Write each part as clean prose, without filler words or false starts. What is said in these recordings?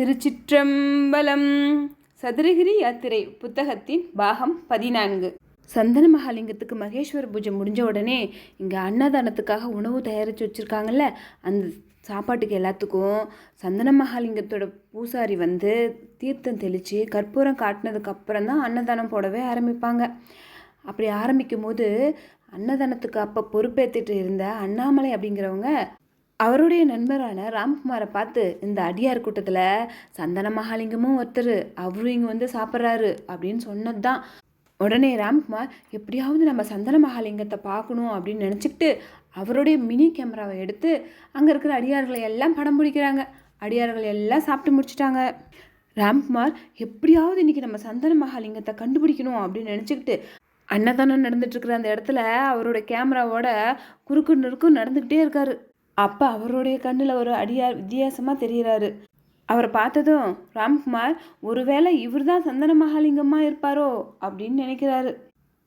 திருச்சிற்றம்பலம். சதுரகிரி யாத்திரை புத்தகத்தின் பாகம் 14. சந்தன மகாலிங்கத்துக்கு மகேஸ்வர பூஜை முடிஞ்ச உடனே இங்கே அன்னதானத்துக்காக உணவு தயாரித்து வச்சுருக்காங்கல்ல, அந்த சாப்பாட்டுக்கு எல்லாத்துக்கும் சந்தன மகாலிங்கத்தோட பூசாரி வந்து தீர்த்தம் தெளித்து கற்பூரம் காட்டினதுக்கு அப்புறம் தான் அன்னதானம் போடவே ஆரம்பிப்பாங்க. அப்படி ஆரம்பிக்கும் போது அன்னதானத்துக்கு அப்போ பொறுப்பேற்றுட்டு இருந்த அண்ணாமலை அப்படிங்கிறவங்க அவருடைய நண்பரான ராம்குமாரை பார்த்து, இந்த அடியார் கூட்டத்தில் சந்தன மகாலிங்கமும் ஒருத்தர், அவரும் இங்கே வந்து சாப்பிட்றாரு அப்படின்னு சொன்னது தான். உடனே ராம்குமார் எப்படியாவது நம்ம சந்தன மகாலிங்கத்தை பார்க்கணும் அப்படின்னு நினச்சிக்கிட்டு அவருடைய மினி கேமராவை எடுத்து அங்கே இருக்கிற அடியார்களை எல்லாம் படம் பிடிக்கிறாங்க. அடியார்கள் எல்லாம் சாப்பிட்டு முடிச்சிட்டாங்க. ராம்குமார் எப்படியாவது இன்றைக்கி நம்ம சந்தன மகாலிங்கத்தை கண்டுபிடிக்கணும் அப்படின்னு நினச்சிக்கிட்டு அன்னதானம் நடந்துட்டுருக்குற அந்த இடத்துல அவரோட கேமராவோட குறுக்கு நெருக்கும் நடந்துக்கிட்டே இருக்காரு. அப்போ அவருடைய கண்ணில் ஒரு அடியார் வித்தியாசமாக தெரிகிறாரு. அவரை பார்த்ததும் ராம்குமார் ஒருவேளை இவர் தான் சந்தன மகாலிங்கமாக இருப்பாரோ அப்படின்னு நினைக்கிறாரு.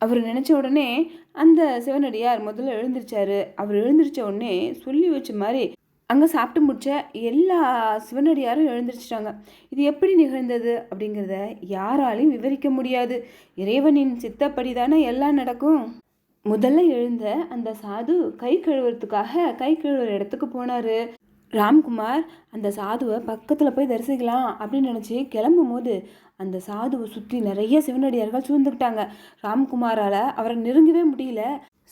அவர் நினச்ச உடனே அந்த சிவனடியார் முதல்ல எழுந்திருச்சாரு. அவர் எழுந்திரிச்ச உடனே சொல்லி வச்ச மாதிரி அங்கே சாப்பிட்டு முடிச்ச எல்லா சிவனடியாரும் எழுந்திரிச்சிட்டாங்க. இது எப்படி நிகழ்ந்தது அப்படிங்கிறத யாராலையும் விவரிக்க முடியாது. இறைவனின் சித்தப்படி தானே எல்லாம் நடக்கும். முதல்ல எழுந்த அந்த சாது கை கழுவுறதுக்காக கை கழுவுற இடத்துக்கு போனார். ராம்குமார் அந்த சாதுவை பக்கத்தில் போய் தரிசிக்கலாம் அப்படின்னு நினச்சி கிளம்பும் போது அந்த சாதுவை சுற்றி நிறைய சிவனடியார்கள் சூழ்ந்துக்கிட்டாங்க. ராம்குமாரால் அவரை நெருங்கவே முடியல.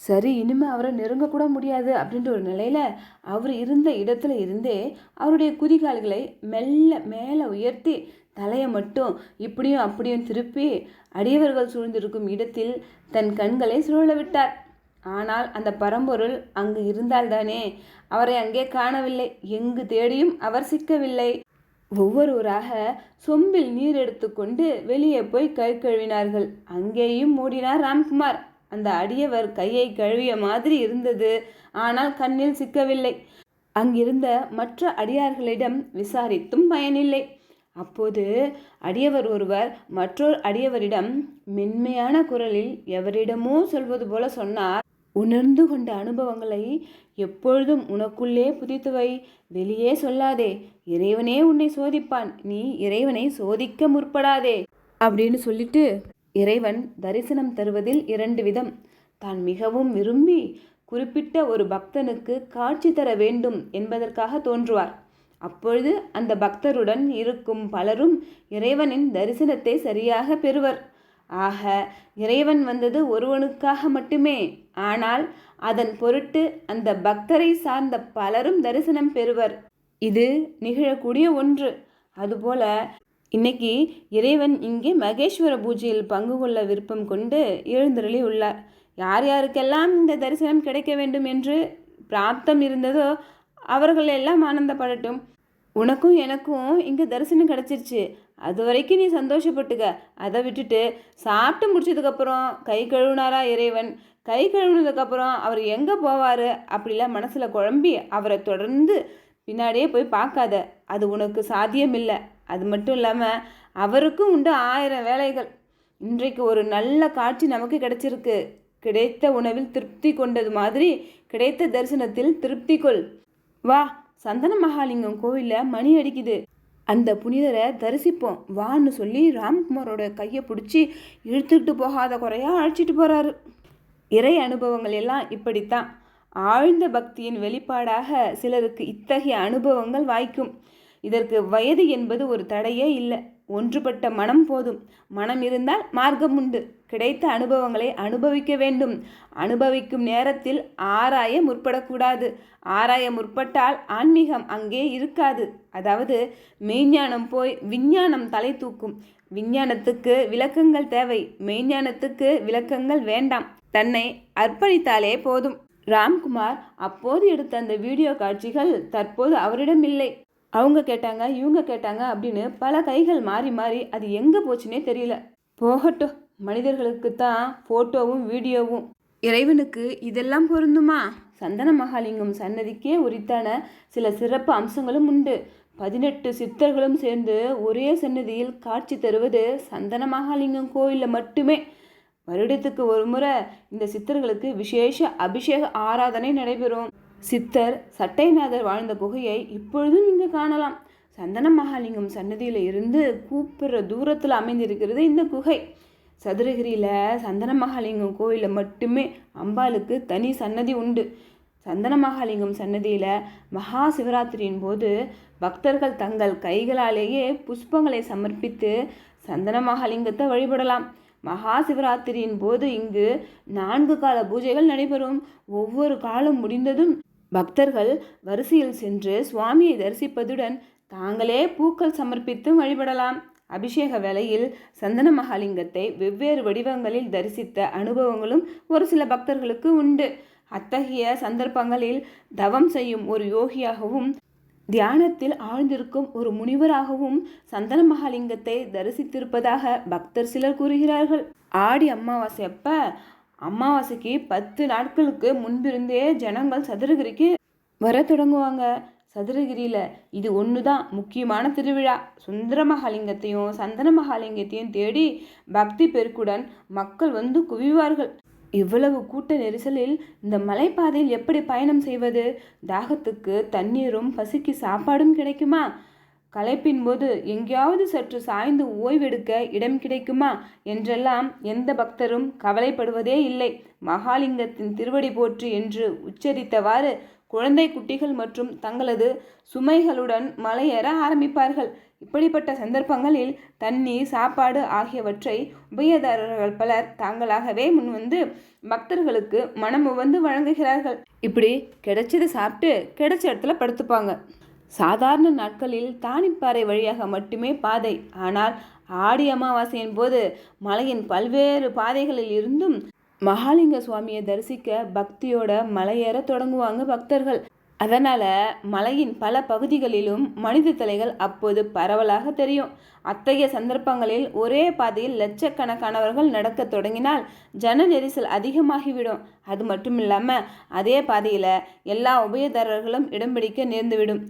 சரி, இனிமேல் அவரை நெருங்கக்கூட முடியாது அப்படின்ற ஒரு நிலையில் அவர் இருந்த இடத்துல இருந்தே அவருடைய குதிகால்களை மெல்ல மேலே உயர்த்தி தலையை மட்டும் இப்படியும் அப்படியும் திருப்பி அடியவர்கள் சூழ்ந்திருக்கும் இடத்தில் தன் கண்களை சுழல விட்டார். ஆனால் அந்த பரம்பொருள் அங்கு இருந்தால்தானே. அவரை அங்கே காணவில்லை. எங்கு தேடியும் அவர் சிக்கவில்லை. ஒவ்வொருவராக சொம்பில் நீர் எடுத்துக்கொண்டு வெளியே போய் கை கழுவினார்கள். அங்கேயும் மூடினார் ராம்குமார். அந்த அடியவர் கையை கழுவிய மாதிரி இருந்தது, ஆனால் கண்ணில் சிக்கவில்லை. அங்கிருந்த மற்ற அடியார்களிடம் விசாரித்தும் பயனில்லை. அப்போது அடியவர் ஒருவர் மற்றொரு அடியவரிடம் மென்மையான குரலில் எவரிடமோ சொல்வது போல சொன்னார். உணர்ந்து கொண்ட அனுபவங்களை எப்பொழுதும் உனக்குள்ளே புதித்துவை, வெளியே சொல்லாதே. இறைவனே உன்னை சோதிப்பான், நீ இறைவனை சோதிக்க முற்படாதே அப்படின்னு சொல்லிட்டு, இறைவன் தரிசனம் தருவதில் 2 விதம். தான் மிகவும் விரும்பி குறிப்பிட்ட ஒரு பக்தனுக்கு காட்சி தர வேண்டும் என்பதற்காக தோன்றுவார். அப்பொழுது அந்த பக்தருடன் இருக்கும் பலரும் இறைவனின் தரிசனத்தை சரியாக பெறுவர். ஆக இறைவன் வந்தது ஒருவனுக்காக மட்டுமே. ஆனால் அதன் பொருட்டு அந்த பக்தரை சார்ந்த பலரும் தரிசனம் பெறுவர். இது நிகழக்கூடிய ஒன்று. அதுபோல இன்னைக்கு இறைவன் இங்கே மகேஸ்வர பூஜையில் பங்கு கொள்ள விருப்பம் கொண்டு எழுந்தருளி உள்ளார். யார் யாருக்கெல்லாம் இந்த தரிசனம் கிடைக்க வேண்டும் என்று பிராப்தம் இருந்ததோ அவர்கள் எல்லாம் ஆனந்தப்படட்டும். உனக்கும் எனக்கும் இங்கே தரிசனம் கிடச்சிருச்சு, அது வரைக்கும் நீ சந்தோஷப்பட்டுக்க. அதை விட்டுட்டு சாப்பிட்டு முடிச்சதுக்கப்புறம் கை கழுவுனாரா இறைவன், கை கழுவுனதுக்கப்புறம் அவர் எங்கே போவார் அப்படிலாம் மனசில் குழம்பி அவரை தொடர்ந்து பின்னாடியே போய் பார்க்காத. அது உனக்கு சாத்தியமில்லை. அது மட்டும் இல்லாமல் அவருக்கும் உண்டு 1000 வேலைகள். இன்றைக்கு ஒரு நல்ல காட்சி நமக்கு கிடைச்சிருக்கு. கிடைத்த உணவில் திருப்தி கொண்டது மாதிரி கிடைத்த தரிசனத்தில் திருப்தி கொள். வா, சந்தன மகாலிங்கம் கோவிலில் மணி அடிக்குது, அந்த புனிதரை தரிசிப்போம் வான்னு சொல்லி ராம்குமாரோட கையை பிடிச்சி இழுத்துக்கிட்டு போகாத குறையாக அழைச்சிட்டு போகிறாரு. இறை அனுபவங்கள் எல்லாம் இப்படித்தான். ஆழ்ந்த பக்தியின் வெளிப்பாடாக சிலருக்கு இத்தகைய அனுபவங்கள் வாய்க்கும். இதற்கு வயது என்பது ஒரு தடையே இல்லை. ஒன்றுபட்ட மனம் போதும். மனம் இருந்தால் மார்க்கம் உண்டு. கிடைத்த அனுபவங்களை அனுபவிக்க வேண்டும். அனுபவிக்கும் நேரத்தில் ஆராய முற்படக்கூடாது. ஆராய முற்பட்டால் ஆன்மீகம் அங்கே இருக்காது. அதாவது மெய்ஞானம் போய் விஞ்ஞானம் தலை தூக்கும். விஞ்ஞானத்துக்கு விளக்கங்கள் தேவை, மெய்ஞானத்துக்கு விளக்கங்கள் வேண்டாம். தன்னை அர்ப்பணித்தாலே போதும். ராம்குமார் அப்போது எடுத்த அந்த வீடியோ காட்சிகள் தற்போது அவரிடம் இல்லை. அவங்க கேட்டாங்க, இவங்க கேட்டாங்க அப்படின்னு பல கைகள் மாறி மாறி அது எங்கே போச்சுன்னே தெரியல. போகட்டும், மனிதர்களுக்கு தான் ஃபோட்டோவும் வீடியோவும். இறைவனுக்கு இதெல்லாம் பொருந்துமா? சந்தன மகாலிங்கம் சன்னதிக்கே உரித்தான சில சிறப்பு அம்சங்களும் உண்டு. 18 சித்தர்களும் சேர்ந்து ஒரே சன்னதியில் காட்சி தருவது சந்தன மகாலிங்கம் கோயிலில் மட்டுமே. வருடத்துக்கு ஒரு முறை இந்த சித்தர்களுக்கு விசேஷ அபிஷேக ஆராதனை நடைபெறும். சித்தர் சட்டைநாதர் வாழ்ந்த குகையை இப்பொழுதும் இங்கு காணலாம். சந்தன மகாலிங்கம் சன்னதியில் இருந்து கூப்பிடுற தூரத்தில் அமைந்திருக்கிறது இந்த குகை. சதுரகிரியில் சந்தன மகாலிங்கம் கோயிலில் மட்டுமே அம்பாளுக்கு தனி சன்னதி உண்டு. சந்தன மகாலிங்கம் சன்னதியில் மகா சிவராத்திரியின் போது பக்தர்கள் தங்கள் கைகளாலேயே புஷ்பங்களை சமர்ப்பித்து சந்தன மகாலிங்கத்தை வழிபடலாம். மகா சிவராத்திரியின் போது இங்கு 4 கால பூஜைகள் நடைபெறும். ஒவ்வொரு காலம் முடிந்ததும் பக்தர்கள் வரிசையில் சென்று சுவாமியை தரிசிப்பதுடன் தாங்களே பூக்கள் சமர்ப்பித்து வழிபடலாம். அபிஷேக வேளையில் சந்தன மகாலிங்கத்தை வெவ்வேறு வடிவங்களில் தரிசித்த அனுபவங்களும் ஒரு சில பக்தர்களுக்கு உண்டு. அத்தகைய சந்தர்ப்பங்களில் தவம் செய்யும் ஒரு யோகியாகவும் தியானத்தில் ஆழ்ந்திருக்கும் ஒரு முனிவராகவும் சந்தன மகாலிங்கத்தை தரிசித்திருப்பதாக பக்தர் சிலர் கூறுகிறார்கள். ஆடி அமாவாசை அப்ப அமாவாசைக்கு 10 நாட்களுக்கு முன்பிருந்தே ஜனங்கள் சதுரகிரிக்கு வர தொடங்குவாங்க. சதுரகிரியில் இது ஒன்று தான் முக்கியமான திருவிழா. சுந்தர மகாலிங்கத்தையும் சந்தன மகாலிங்கத்தையும் தேடி பக்தி பெருக்குடன் மக்கள் வந்து குவிவார்கள். இவ்வளவு கூட்ட நெரிசலில் இந்த மலைப்பாதையில் எப்படி பயணம் செய்வது? தாகத்துக்கு தண்ணீரும் பசிக்கு சாப்பாடும் கிடைக்குமா? களைப்பின் போது எங்கேயாவது சற்று சாய்ந்து ஓய்வெடுக்க இடம் கிடைக்குமா என்றெல்லாம் எந்த பக்தரும் கவலைப்படுவதே இல்லை. மகாலிங்கத்தின் திருவடி போற்றி என்று உச்சரித்தவாறு குழந்தை குட்டிகள் மற்றும் தங்களது சுமைகளுடன் மலையேற ஆரம்பிப்பார்கள். இப்படிப்பட்ட சந்தர்ப்பங்களில் தண்ணீர், சாப்பாடு ஆகியவற்றை உபயதாரர்கள் பலர் தாங்களாகவே முன்வந்து பக்தர்களுக்கு மனமுவந்து வழங்குகிறார்கள். இப்படி கிடைச்சதை சாப்பிட்டு கிடைச்ச இடத்துல படுத்துப்பாங்க. சாதாரண நாட்களில் தானிப்பாறை வழியாக மட்டுமே பாதை. ஆனால் ஆடி அமாவாசையின் போது மலையின் பல்வேறு பாதைகளில் இருந்தும் மகாலிங்க சுவாமியை தரிசிக்க பக்தியோட மலையேற தொடங்குவாங்க பக்தர்கள். அதனால் மலையின் பல பகுதிகளிலும் மனித தலைகள் அப்போது பரவலாக தெரியும். அத்தகைய சந்தர்ப்பங்களில் ஒரே பாதையில் லட்சக்கணக்கானவர்கள் நடக்க தொடங்கினால் ஜன நெரிசல் அதிகமாகிவிடும். அது மட்டும் இல்லாமல் அதே பாதையில் எல்லா உபயதாரர்களும் இடம் பிடிக்க நேர்ந்துவிடும்.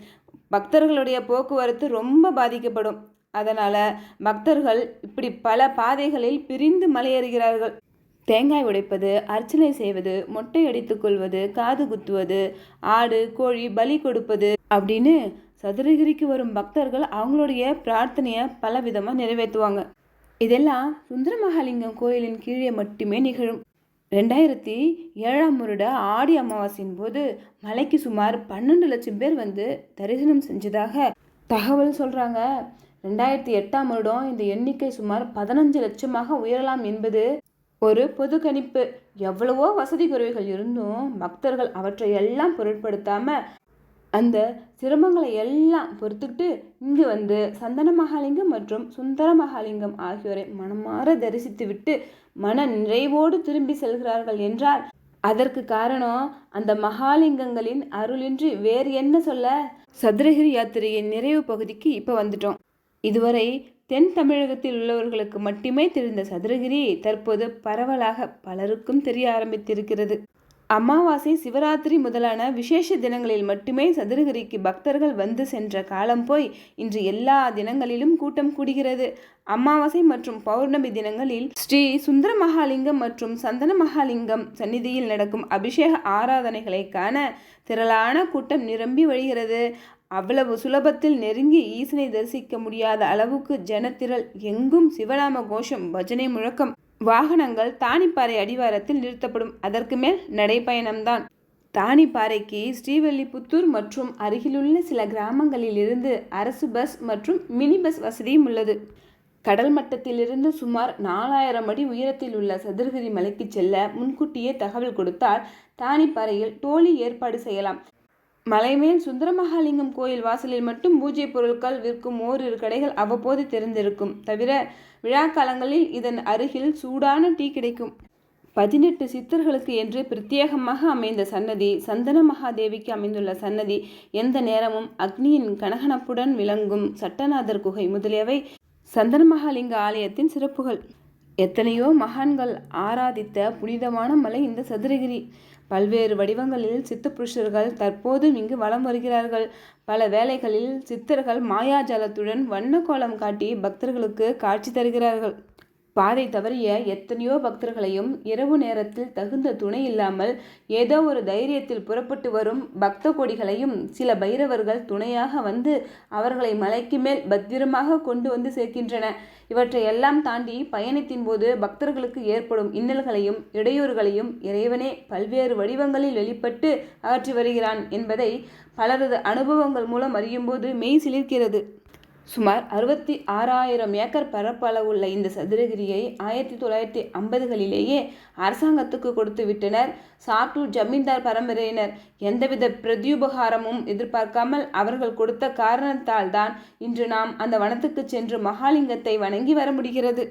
பக்தர்களுடைய போக்குவரத்து ரொம்ப பாதிக்கப்படும். அதனால் பக்தர்கள் இப்படி பல பாதைகளில் பிரிந்து மலையேறுகிறார்கள். தேங்காய் உடைப்பது, அர்ச்சனை செய்வது, மொட்டை அடித்து கொள்வது, காது குத்துவது, ஆடு கோழி பலி கொடுப்பது அப்படின்னு சதுரகிரிக்கு வரும் பக்தர்கள் அவங்களுடைய பிரார்த்தனையை பல விதமாக நிறைவேற்றுவாங்க. இதெல்லாம் சுந்தர மகாலிங்கம் கோயிலின் கீழே மட்டுமே நிகழும். 2007ஆம் வருட ஆடி அமாவாசையின் போது மலைக்கு சுமார் 12 லட்சம் பேர் வந்து தரிசனம் செஞ்சதாக தகவல் சொல்கிறாங்க. 2008ஆம் வருடம் இந்த எண்ணிக்கை சுமார் 15 லட்சமாக உயரலாம் என்பது ஒரு பொது கணிப்பு. எவ்வளவோ வசதி குறைவுகள் இருந்தும் பக்தர்கள் அவற்றை எல்லாம் பொருட்படுத்தாமல் அந்த சிரமங்களை எல்லாம் பொறுத்துக்கிட்டு இங்கு வந்து சந்தன மகாலிங்கம் மற்றும் சுந்தர மகாலிங்கம் ஆகியோரை மனமாற தரிசித்து விட்டு மன நிறைவோடு திரும்பி செல்கிறார்கள் என்றால் அதற்கு காரணம் அந்த மகாலிங்கங்களின் அருளின்றி வேறு என்ன சொல்ல? சதுரகிரி யாத்திரையின் நிறைவு பகுதிக்கு இப்போ வந்துட்டோம். இதுவரை தென் தமிழகத்தில் உள்ளவர்களுக்கு மட்டுமே தெரிந்த சதுரகிரி தற்போது பரவலாக பலருக்கும் தெரிய ஆரம்பித்திருக்கிறது. அமாவாசை, சிவராத்திரி முதலான விசேஷ தினங்களில் மட்டுமே சதுரகிரிக்கு பக்தர்கள் வந்து சென்ற காலம் போய் இன்று எல்லா தினங்களிலும் கூட்டம் கூடுகிறது. அமாவாசை மற்றும் பௌர்ணமி தினங்களில் ஸ்ரீ சுந்தர மகாலிங்கம் மற்றும் சந்தன மகாலிங்கம் சந்நிதியில் நடக்கும் அபிஷேக ஆராதனைகளை காண திரளான கூட்டம் நிரம்பி வழிகிறது. அவ்வளவு சுலபத்தில் நெருங்கி ஈசனை தரிசிக்க முடியாத அளவுக்கு ஜனத்திரள். எங்கும் சிவநாம கோஷம், பஜனை முழக்கம். வாகனங்கள் தானிப்பாறை அடிவாரத்தில் நிறுத்தப்படும். அதற்கு மேல் நடைப்பயணம்தான். தானிப்பாறைக்கு ஸ்ரீவல்லிபுத்தூர் மற்றும் அருகிலுள்ள சில கிராமங்களில் இருந்து அரசு பஸ் மற்றும் மினி பஸ் வசதியும் உள்ளது. கடல் மட்டத்திலிருந்து சுமார் 4000 அடி உயரத்தில் உள்ள சதுரகிரி மலைக்கு செல்ல முன்கூட்டியே தகவல் கொடுத்தால் தானிப்பாறையில் டோலி ஏற்பாடு செய்யலாம். மலைமேல் சுந்தர மகாலிங்கம் கோயில் வாசலில் மட்டும் பூஜை பொருட்கள் விற்கும் ஓரிரு கடைகள் அவ்வப்போது திறந்திருக்கும். தவிர விழாக்காலங்களில் இதன் அருகில் சூடான டீ கிடைக்கும். 18 சித்தர்களுக்கு என்று பிரத்யேகமாக அமைந்த சன்னதி, சந்தன மகாதேவிக்கு அமைந்துள்ள சன்னதி, எந்த நேரமும் அக்னியின் கனகனப்புடன் விளங்கும் சட்டநாதர் குகை முதலியவை சந்தன மகாலிங்க ஆலயத்தின் சிறப்புகள். எத்தனையோ மகான்கள் ஆராதித்த புனிதமான மலை இந்த சதுரகிரி. பல்வேறு வடிவங்களில் சித்த புருஷர்கள் தற்போதும் இங்கு வலம் வருகிறார்கள். பல வேளைகளில் சித்தர்கள் மாயாஜாலத்துடன் வண்ண கோலம் காட்டி பக்தர்களுக்கு காட்சி தருகிறார்கள். பாதை தவறிய எத்தனையோ பக்தர்களையும் இரவு நேரத்தில் தகுந்த துணை இல்லாமல் ஏதோ ஒரு தைரியத்தில் புறப்பட்டு வரும் பக்த கோடிகளையும் சில பைரவர்கள் துணையாக வந்து அவர்களை மலைக்கு மேல் பத்திரமாக கொண்டு வந்து சேர்க்கின்றன. இவற்றை எல்லாம் தாண்டி பயணத்தின் போது பக்தர்களுக்கு ஏற்படும் இன்னல்களையும் இடையூறுகளையும் இறைவனே பல்வேறு வடிவங்களில் வெளிப்பட்டு அகற்றி வருகிறான் என்பதை பலரது அனுபவங்கள் மூலம் அறியும்போது மெய் சிலிர்க்கிறது. சுமார் 66,000 ஏக்கர் பரப்பளவுள்ள இந்த சதுரகிரியை 1950களிலேயே அரசாங்கத்துக்கு கொடுத்து விட்டனர் சாத்தூர் ஜமீன்தார் பரம்பரையினர். எந்தவித பிரத்யுபகாரமும் எதிர்பார்க்காமல் அவர்கள் கொடுத்த காரணத்தால் தான் இன்று நாம் அந்த வனத்துக்கு சென்று மகாலிங்கத்தை வணங்கி வர முடிகிறது.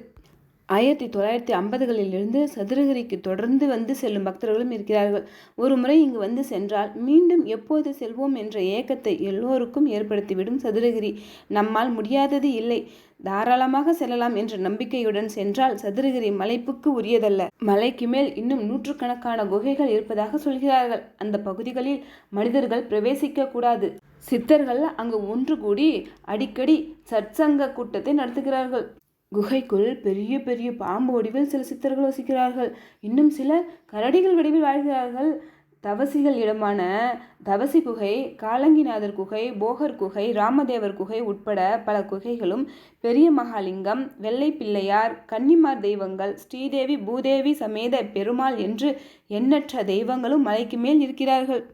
1950களிலிருந்து சதுரகிரிக்கு தொடர்ந்து வந்து செல்லும் பக்தர்களும் இருக்கிறார்கள். ஒரு முறை இங்கு வந்து சென்றால் மீண்டும் எப்போது செல்வோம் என்ற ஏக்கத்தை எல்லோருக்கும் ஏற்படுத்திவிடும் சதுரகிரி. நம்மால் முடியாதது இல்லை, தாராளமாக செல்லலாம் என்ற நம்பிக்கையுடன் சென்றால் சதுரகிரி மலைப்புக்கு உரியதல்ல. மலைக்கு மேல் இன்னும் நூற்றுக்கணக்கான குகைகள் இருப்பதாக சொல்கிறார்கள். அந்த பகுதிகளில் மனிதர்கள் பிரவேசிக்க கூடாது. சித்தர்கள் அங்கு ஒன்று கூடி அடிக்கடி சத்சங்க கூட்டத்தை நடத்துகிறார்கள். குகைக்குள் பெரிய பெரிய பாம்பு வடிவில் சில சித்தர்கள் வசிக்கிறார்கள். இன்னும் சிலர் கரடிகள் வடிவில் வாழ்கிறார்கள். தவசிகள் இடமான தவசி குகை, காலங்கிநாதர் குகை, போகர் குகை, ராமதேவர் குகை உட்பட பல குகைகளும் பெரிய மகாலிங்கம், வெள்ளை பிள்ளையார், கன்னிமார் தெய்வங்கள், ஸ்ரீதேவி பூதேவி சமேத பெருமாள் என்று எண்ணற்ற தெய்வங்களும் மலைக்கு மேல் இருக்கிறார்கள்.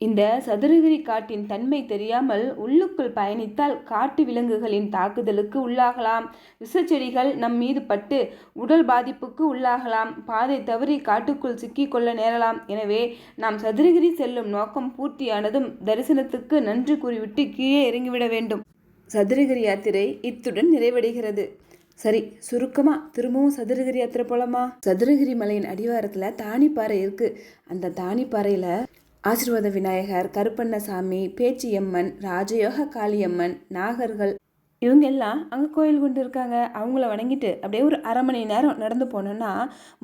இந்த சதுரகிரி காட்டின் தன்மை தெரியாமல் உள்ளுக்குள் பயணித்தால் காட்டு விலங்குகளின் தாக்குதலுக்கு உள்ளாகலாம். விஷச்செடிகள் நம் மீது பட்டு உடல் பாதிப்புக்கு உள்ளாகலாம். பாதை தவறி காட்டுக்குள் சிக்கிக்கொள்ள நேரலாம். எனவே நாம் சதுரகிரி செல்லும் நோக்கம் பூர்த்தியானதும் தரிசனத்துக்கு நன்றி கூறிவிட்டு கீழே இறங்கிவிட வேண்டும். சதுரகிரி யாத்திரை இத்துடன் நிறைவடைகிறது. சரி, சுருக்கமா திரும்பவும் சதுரகிரி யாத்திரை போலாமா? சதுரகிரி மலையின் அடிவாரத்துல தானிப்பாறை இருக்கு. அந்த தானிப்பாறையில ஆசீர்வாத விநாயகர், கருப்பண்ணசாமி, பேச்சியம்மன், ராஜயோக காளியம்மன், நாகர்கள் இவங்க எல்லாம் அங்கே கோயில் கொண்டு இருக்காங்க. அவங்கள வணங்கிட்டு அப்படியே ஒரு 1/2 மணி நேரம் நடந்து போனோன்னா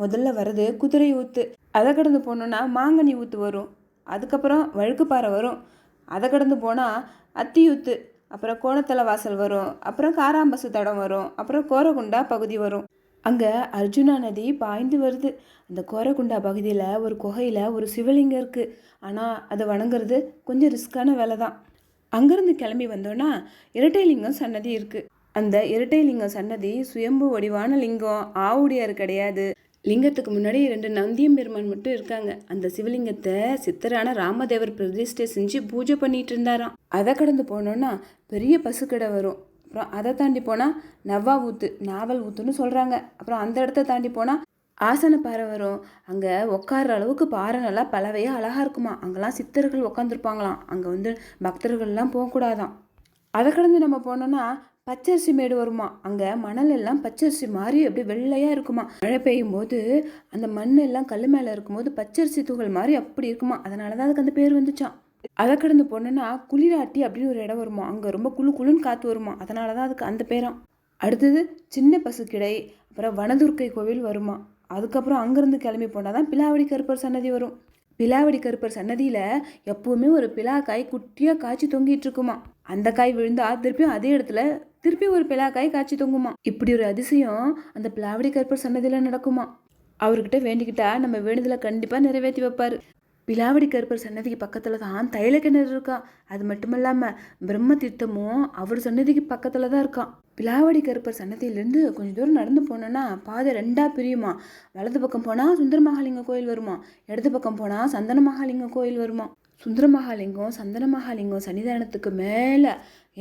முதல்ல வர்றது குதிரை ஊத்து. அதை கடந்து போனோன்னா மாங்கனி ஊத்து வரும். அதுக்கப்புறம் வழுக்குப்பாறை வரும். அதை கடந்து போனால் அத்தியூத்து, அப்புறம் கோணத்தலை வாசல் வரும். அப்புறம் காராம்பசு தடம் வரும். அப்புறம் கோரகுண்டா பகுதி வரும். அங்கே அர்ஜுனா நதி பாய்ந்து வருது. அந்த கோரகுண்டா பகுதியில் ஒரு குகையில் ஒரு சிவலிங்கம் இருக்குது. ஆனால் அதை வணங்குறது கொஞ்சம் ரிஸ்க்கான வேலை தான். அங்கேருந்து கிளம்பி வந்தோன்னா இரட்டைலிங்கம் சன்னதி இருக்குது. அந்த இரட்டைலிங்கம் சன்னதி சுயம்பு வடிவான லிங்கம், ஆவுடையார் கிடையாது. லிங்கத்துக்கு முன்னாடி 2 நந்தியம் பெருமான் மட்டும் இருக்காங்க. அந்த சிவலிங்கத்தை சித்தரான ராமதேவர் பிரதிஷ்டை செஞ்சு பூஜை பண்ணிட்டு இருந்தாராம். அதை கடந்து போனோன்னா பெரிய பசுக்கடை வரும். அப்புறம் அதை தாண்டி போனால் நவ்வா ஊத்து, நாவல் ஊத்துன்னு சொல்கிறாங்க. அப்புறம் அந்த இடத்த தாண்டி போனால் ஆசன பாறை வரும். அங்கே உட்கார்ற அளவுக்கு பாறை நல்லா பலவையாக அழகாக இருக்குமா. அங்கெல்லாம் சித்தர்கள் உட்காந்துருப்பாங்களாம். அங்கே வந்து பக்தர்கள்லாம் போகக்கூடாதான். அதை கடந்து நம்ம போனோன்னா பச்சரிசி மேடு வருமா. அங்கே மணல் எல்லாம் பச்சரிசி மாதிரி அப்படியே வெள்ளையாக இருக்குமா. மழை பெய்யும் போது அந்த மண் எல்லாம் கல் மேலே இருக்கும்போது பச்சரிசி துகள் மாதிரி அப்படி இருக்குமா. அதனால தான் அதுக்கு அந்த பேர் வந்துச்சான். அதை கடந்து போனோன்னா குளிராட்டி அப்படின்னு ஒரு இடம் வருமா. அங்கே ரொம்ப குளுன்னு காற்று வருமா. அதனால தான் அதுக்கு அந்த பேராம். அடுத்தது சின்ன பசுக்கிடை, அப்புறம் வனதுர்க்கை கோவில் வருமா. அதுக்கப்புறம் அங்கேருந்து கிளம்பி போனால் தான் பிலாவடி கருப்பர் சன்னதி வரும். பிலாவடி கருப்பர் சன்னதியில் எப்பவுமே ஒரு பிலாக்காய் குட்டியாக காய்ச்சி தொங்கிட்டு இருக்குமா. அந்த காய் விழுந்தா திருப்பியும் அதே இடத்துல திருப்பி ஒரு பிலாக்காய் காய்ச்சி தொங்குமா. இப்படி ஒரு அதிசயம் அந்த பிலாவடி கருப்பர் சன்னதியில் நடக்குமா. அவர்கிட்ட வேண்டிக்கிட்டா நம்ம வேண்டுதலை கண்டிப்பாக நிறைவேற்றி வைப்பார். பிலாவடி கருப்பர் சன்னதிக்கு பக்கத்தில் தான் தைல கிணறு இருக்கா. அது மட்டும் இல்லாமல் பிரம்ம தீர்த்தமும் அவர் சன்னதிக்கு பக்கத்தில் தான் இருக்கான். பிலாவடி கருப்பர் சன்னதியிலேருந்து கொஞ்சம் தூரம் நடந்து போனோன்னா பாதை 2ஆக பிரியுமா. வலது பக்கம் போனால் சுந்தர மகாலிங்க கோயில் வருமா. இடது பக்கம் போனால் சந்தன மகாலிங்க கோயில் வருமா. சுந்தர மகாலிங்கம், சந்தன மகாலிங்கம் சன்னிதானத்துக்கு மேலே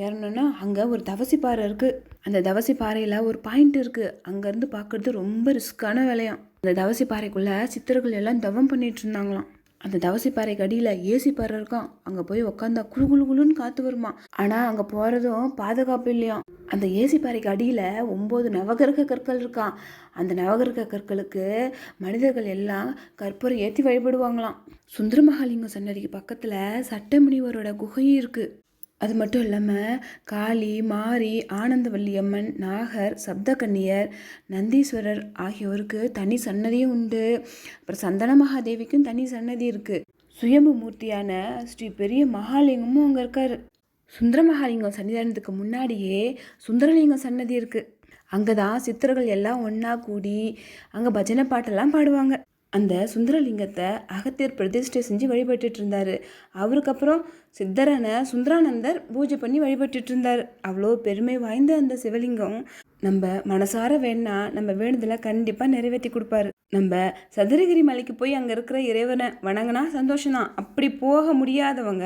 ஏறணுன்னா அங்கே ஒரு தவசி பாறை இருக்குது. அந்த தவசி பாறையில் ஒரு பாயிண்ட் இருக்குது. அங்கேருந்து பார்க்குறது ரொம்ப ரிஸ்க்கான வேலையாம். அந்த தவசி பாறைக்குள்ளே சித்தர்கள் எல்லாம் தவம் பண்ணிட்டு இருந்தாங்களாம். அந்த தவசி பாறைக்கு அடியில் ஏசி பாறை இருக்கான். அங்கே போய் உட்காந்தா குளுன்னு காற்று வருமா. ஆனால் அங்கே போகிறதும் பாதுகாப்பு இல்லையாம். அந்த ஏசி பாறைக்கு அடியில் 9 நவகிரக கற்கள் இருக்கான். அந்த நவகிரக கற்களுக்கு மனிதர்கள் எல்லாம் கற்பூரம் ஏற்றி வழிபடுவாங்களாம். சுந்தர மகாலிங்க சன்னதிக்கு பக்கத்தில் சட்டமுனிவரோட குகையும் இருக்குது. அது மட்டும் இல்லாமல் காளி, மாரி, ஆனந்தவல்லி அம்மன், நாகர், சப்தகன்னியர், நந்தீஸ்வரர் ஆகியோருக்கு தனி சன்னதியும் உண்டு. அப்புறம் சந்தன மகாதேவிக்கும் தனி சன்னதி இருக்குது. சுயம்பு மூர்த்தியான ஸ்ரீ பெரிய மகாலிங்கமும் அங்கே இருக்கார். சுந்தர மகாலிங்கம் சன்னிதானத்துக்கு முன்னாடியே சுந்தரலிங்கம் சன்னதி இருக்குது. அங்கே தான் சித்தர்கள் எல்லாம் ஒன்றா கூடி அங்கே பஜனை பாட்டெல்லாம் பாடுவாங்க. அந்த சுந்தரலிங்கத்தை அகத்தியர் பிரதிஷ்டை செஞ்சு வழிபட்டுட்டு இருந்தார். அவருக்கு அப்புறம் சித்தரான சுந்தரானந்தர் பூஜை பண்ணி வழிபட்டுட்டு இருந்தார். அவ்வளோ பெருமை வாய்ந்த அந்த சிவலிங்கம் நம்ம மனசார வேணா நம்ம வேண்டுதலை கண்டிப்பாக நிறைவேற்றி கொடுப்பாரு. நம்ம சதுரகிரி மலைக்கு போய் அங்கே இருக்கிற இறைவனை வணங்கினா சந்தோஷம்தான். அப்படி போக முடியாதவங்க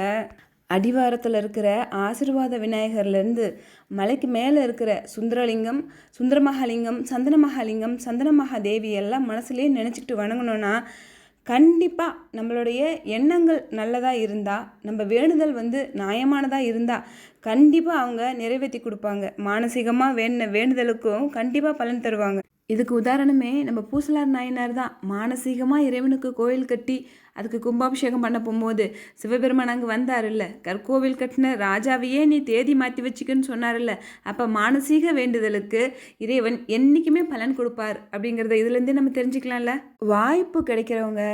அடிவாரத்தில் இருக்கிற ஆசீர்வாத விநாயகர்லேருந்து மலைக்கு மேலே இருக்கிற சுந்தரலிங்கம், சுந்தரமகாலிங்கம், சந்தனமகாலிங்கம், சந்தனமகாதேவி எல்லாம் மனசுலேயே நினச்சிக்கிட்டு வணங்கணுன்னா கண்டிப்பாக நம்மளுடைய எண்ணங்கள் நல்லதாக இருந்தால், நம்ம வேண்டுதல் நியாயமானதாக இருந்தால் கண்டிப்பாக அவங்க நிறைவேற்றி கொடுப்பாங்க. மானசீகமாக வேண்டுதலுக்கும் கண்டிப்பாக பலன் தருவாங்க. இதுக்கு உதாரணமே நம்ம பூசலார் நாயனார் தான். மானசீகமாக இறைவனுக்கு கோயில் கட்டி அதுக்கு கும்பாபிஷேகம் பண்ண போகும்போது சிவபெருமான் அங்கே வந்தார்ல, கற்கோவில் கட்டின ராஜாவையே நீ தேதி மாற்றி வச்சுக்கன்னு சொன்னார்ல. அப்போ மானசீக வேண்டுதலுக்கு இறைவன் என்றைக்குமே பலன் கொடுப்பார் அப்படிங்கிறத இதுலேருந்தே நம்ம தெரிஞ்சுக்கலாம்ல. வாய்ப்பு கிடைக்கிறவங்க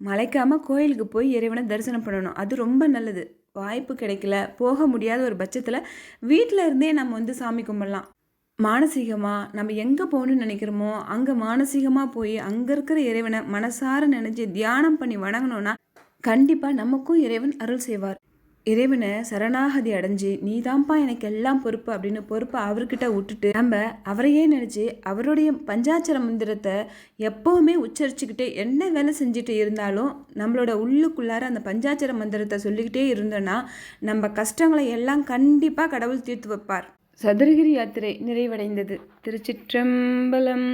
மலைக்காமல் கோயிலுக்கு போய் இறைவனை தரிசனம் பண்ணணும். அது ரொம்ப நல்லது. வாய்ப்பு கிடைக்கல, போக முடியாத ஒரு பட்சத்தில் வீட்டில் இருந்தே நம்ம சாமி கும்பிடலாம். மானசீகமாக நம்ம எங்கே போகணுன்னு நினைக்கிறோமோ அங்கே மானசீகமாக போய் அங்கே இருக்கிற இறைவனை மனசார நினச்சி தியானம் பண்ணி வணங்கினோன்னா கண்டிப்பாக நமக்கும் இறைவன் அருள் செய்வார். இறைவனை சரணாகதி அடைஞ்சு நீதான்ப்பா எனக்கு எல்லாம் பொறுப்பு அப்படின்னு பொறுப்பை அவர்கிட்ட விட்டுட்டு நம்ம அவரையே நினச்சி அவருடைய பஞ்சாட்சர மந்திரத்தை எப்போவுமே உச்சரிச்சுக்கிட்டே என்ன வேலை செஞ்சுட்டு இருந்தாலும் நம்மளோட உள்ளுக்குள்ளார அந்த பஞ்சாட்சர மந்திரத்தை சொல்லிக்கிட்டே இருந்தோன்னா நம்ம கஷ்டங்களை எல்லாம் கண்டிப்பாக கடவுள் தீர்த்து வைப்பார். சதுரகிரி யாத்திரை நிறைவடைந்தது. திருச்சிற்றம்பலம்.